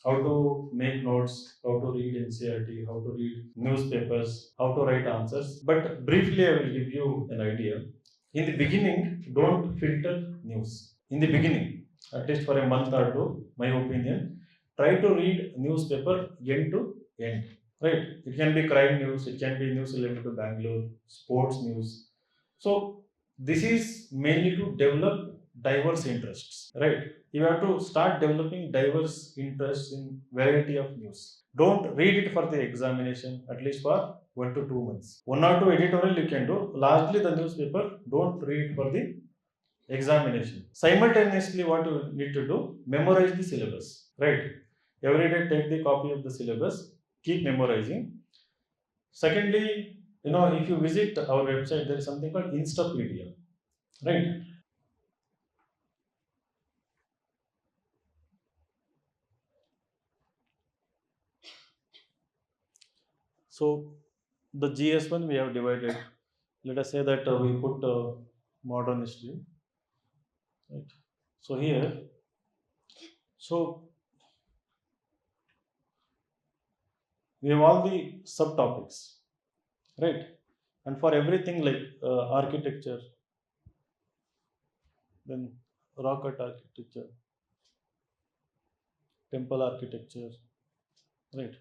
how to make notes, how to read NCERT, how to read newspapers, how to write answers. But briefly, I will give you an idea. In the beginning, don't filter news. In the beginning, at least for a month or two, my opinion, try to read newspaper end to end. Right? It can be crime news, it can be news related to Bangalore, sports news. So this is mainly to develop diverse interests. Right? You have to start developing diverse interests in variety of news. Don't read it for the examination, at least for 1 to 2 months. 1 or 2 editorial you can do. Largely the newspaper, don't read for the examination. Simultaneously, what you need to do, memorize the syllabus. Right? Every day take the copy of the syllabus, keep memorizing. Secondly, if you visit our website, there is something called Instapedia. Right? So the GS1 we have divided. Let us say that we put modern history. Right? So here, so we have all the subtopics, right? And for everything like architecture, then rock cut architecture, temple architecture, right?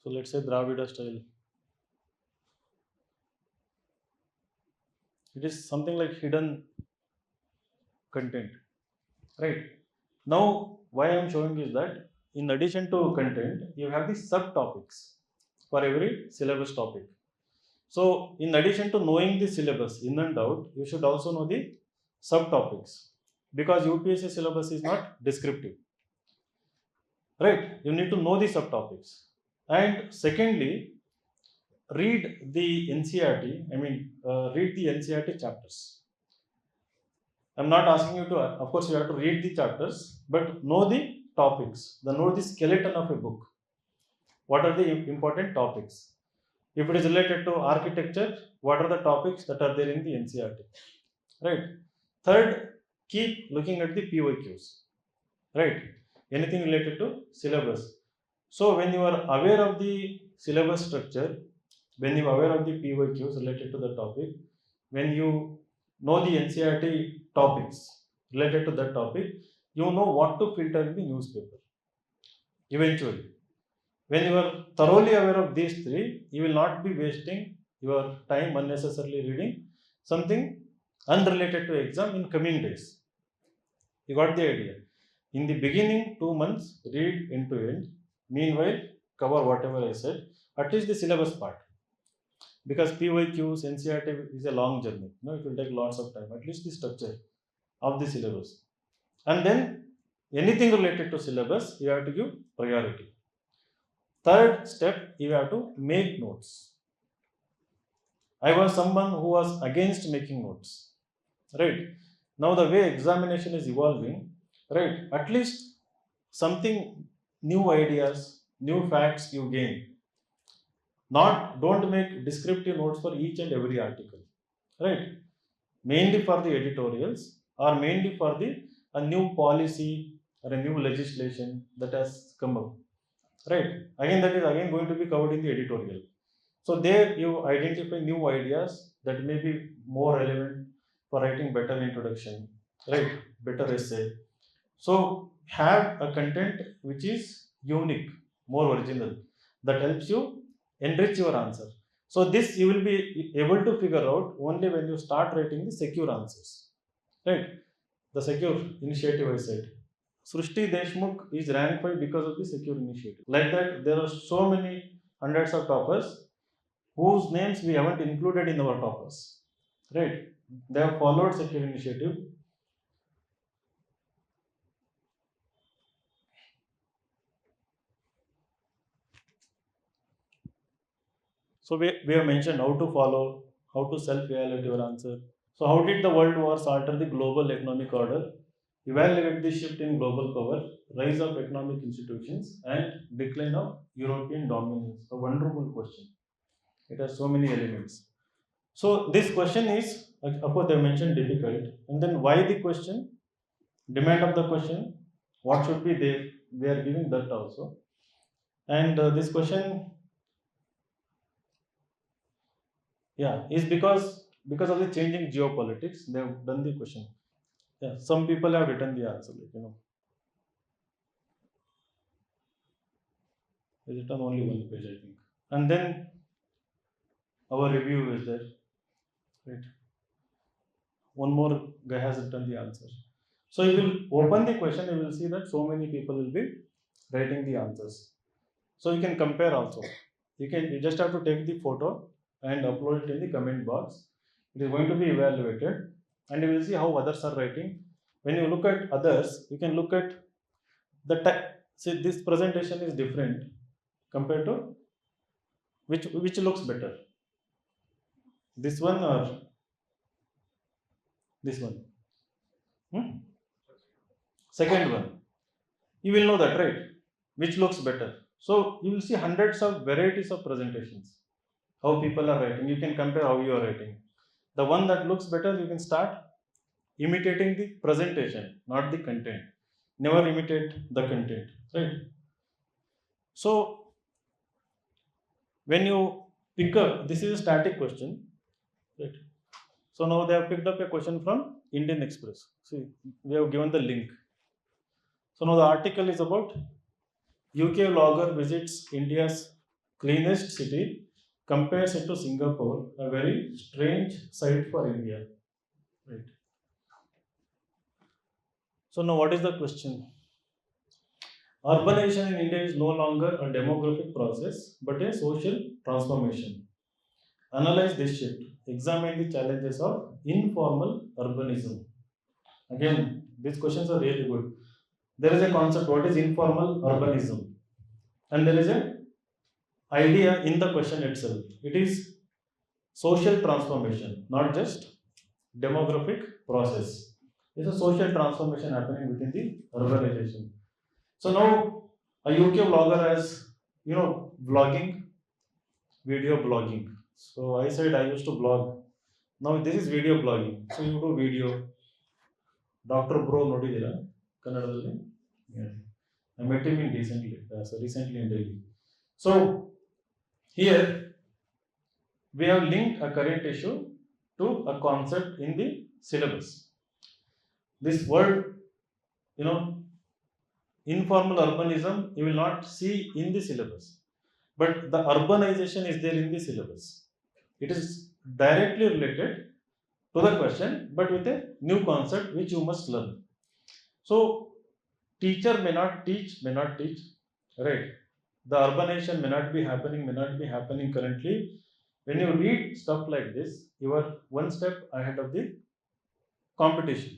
So let's say Dravida style. It is something like hidden content, right? Now, why I am showing is that in addition to content, you have the subtopics for every syllabus topic. So, in addition to knowing the syllabus in and out, you should also know the subtopics because UPSC syllabus is not descriptive, right? You need to know the subtopics. And secondly, read the NCERT, read the NCERT chapters. I'm not asking you to, of course, you have to read the chapters, but know the topics, know the skeleton of a book. What are the important topics? If it is related to architecture, what are the topics that are there in the NCERT? Right. Third, keep looking at the PYQs. Right. Anything related to syllabus. So when you are aware of the syllabus structure, when you are aware of the PYQs related to the topic, when you know the NCERT topics related to that topic, you know what to filter in the newspaper. Eventually, when you are thoroughly aware of these three, you will not be wasting your time unnecessarily reading something unrelated to exam in coming days. You got the idea. In the beginning, 2 months, read end to end. Meanwhile, cover whatever I said, at least the syllabus part. Because PYQs, NCERT is a long journey. It will take lots of time, at least the structure of the syllabus. And then anything related to syllabus, you have to give priority. Third step, you have to make notes. I was someone who was against making notes. Right? Now the way examination is evolving, right? At least something new ideas, new facts you gain. Don't make descriptive notes for each and every article. Right? Mainly for the editorials or mainly for the a new policy or a new legislation that has come up. Right? Again, that is again going to be covered in the editorial. So there you identify new ideas that may be more relevant for writing better introduction, right? Better essay. So have a content which is unique, more original, that helps you enrich your answer. So this you will be able to figure out only when you start writing the secure answers, right? The secure initiative I said. Srushti Deshmukh is ranked 5 because of the secure initiative. Like that, there are so many hundreds of toppers whose names we haven't included in our toppers. Right? They have followed secure initiative. So we have mentioned how to follow, how to self-evaluate your answer. So how did the world wars alter the global economic order? Evaluate the shift in global power, rise of economic institutions, and decline of European dominance. A wonderful question. It has so many elements. So this question is, of course, they mentioned difficult, and then why the question, demand of the question, what should be there, we are giving that also. And this question, yeah, is because of the changing geopolitics, they have done the question. Yeah, some people have written the answer, It's written only one page, I think. And then our review is there, right? One more guy has written the answer. So you will open the question, you will see that so many people will be writing the answers. So you can compare also. You just have to take the photo and upload it in the comment box. It is going to be evaluated, and you will see how others are writing. When you look at others, you can look at the type. See, this presentation is different compared to which looks better. This one or this one? Hmm? Second one. You will know that, right? Which looks better. So you will see hundreds of varieties of presentations. How people are writing. You can compare how you are writing. The one that looks better, you can start imitating the presentation, not the content. Never imitate the content, right? So when you pick up, this is a static question, right? So now they have picked up a question from Indian Express. See, we have given the link. So now the article is about UK vlogger visits India's cleanest city, compares it to Singapore, a very strange sight for India, right? So now what is the question? Urbanization in India is no longer a demographic process but a social transformation. Analyze this shift. Examine the challenges of informal urbanism. Again, these questions are really good. There is a concept, what is informal urbanism? And there is an idea in the question itself. It is social transformation, not just demographic process. It's a social transformation happening within the urbanization. So now a UK vlogger has, vlogging, video blogging. So I said I used to blog. Now this is video blogging. So you do video. Dr. Bro ನೋಡಿದ್ದೀರಾ ಕನ್ನಡದಲ್ಲಿ? Yeah. I met him in recently in Delhi. So here we have linked a current issue to a concept in the syllabus. This word, informal urbanism, you will not see in the syllabus, but the urbanization is there in the syllabus. It is directly related to the question, but with a new concept which you must learn. So teacher may not teach, right? The urbanization may not be happening currently. When you read stuff like this, you are one step ahead of the competition.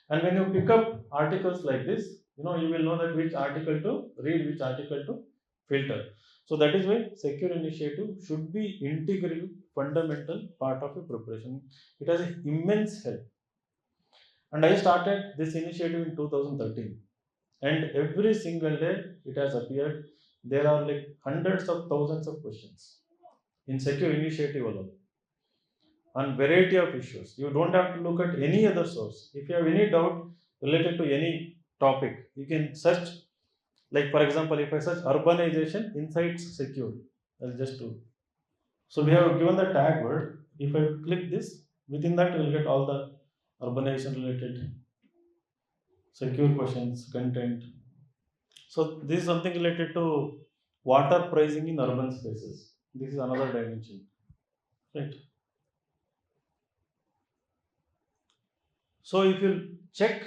And when you pick up articles like this, you will know that which article to read, which article to filter. So that is why secure initiative should be integral, fundamental part of your preparation. It has an immense help. And I started this initiative in 2013. And every single day it has appeared. There are like hundreds of thousands of questions in secure initiative alone on variety of issues. You don't have to look at any other source. If you have any doubt related to any topic, you can search. Like for example, if I search urbanization insights secure, I'll just do. So we have given the tag word. If I click this, within that you will get all the urbanization related secure questions, content. So this is something related to water pricing in urban spaces. This is another dimension, right? So if you check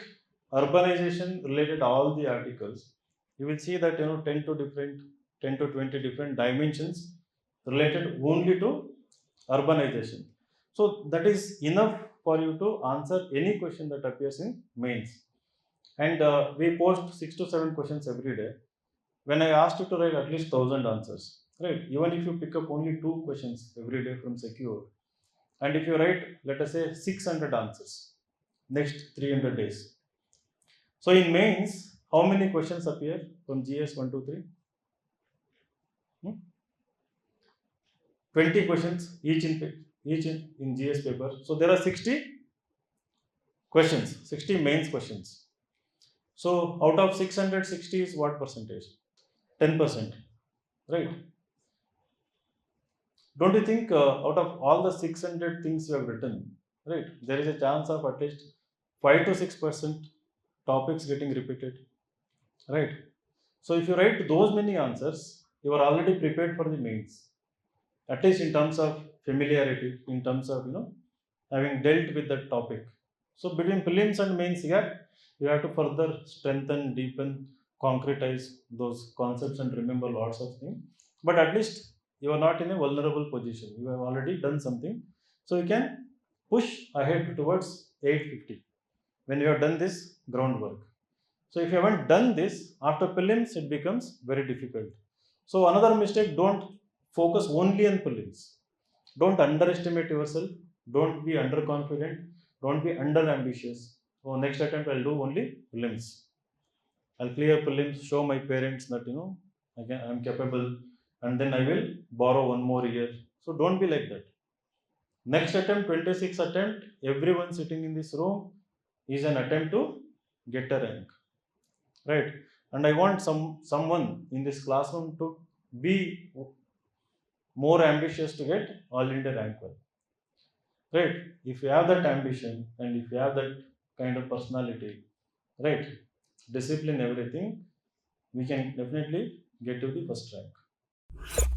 urbanization related all the articles, you will see that 10 to 20 different dimensions related only to urbanization. So that is enough for you to answer any question that appears in mains. And we post 6 to 7 questions every day. When I asked you to write at least 1,000 answers, right? Even if you pick up only 2 questions every day from secure, and if you write, let us say 600 answers next 300 days. So in mains, how many questions appear from GS 1, 2, 3? 20 questions each in GS paper. So there are 60 questions, 60 mains questions. So out of 660 is what percentage? 10%, right? Don't you think out of all the 600 things you have written, right, there is a chance of at least 5 to 6% topics getting repeated, right? So if you write those many answers, you are already prepared for the mains, at least in terms of familiarity, in terms of having dealt with that topic. So between prelims and mains, yeah, you have to further strengthen, deepen, concretize those concepts and remember lots of things. But at least you are not in a vulnerable position, you have already done something, so you can push ahead towards 850 when you have done this groundwork. So if you haven't done this after prelims, it becomes very difficult. So another mistake, don't focus only on prelims. Don't underestimate yourself. Don't be underconfident. Don't be under ambitious. So next attempt I'll do only prelims. I'll clear prelims, show my parents that again I'm capable, and then I will borrow one more year. So don't be like that. Next attempt, 26 attempt, everyone sitting in this room is an attempt to get a rank, right? And I want someone in this classroom to be more ambitious to get all India rank one, right? If you have that ambition and if you have that kind of personality, right, discipline, everything, we can definitely get to the first rank.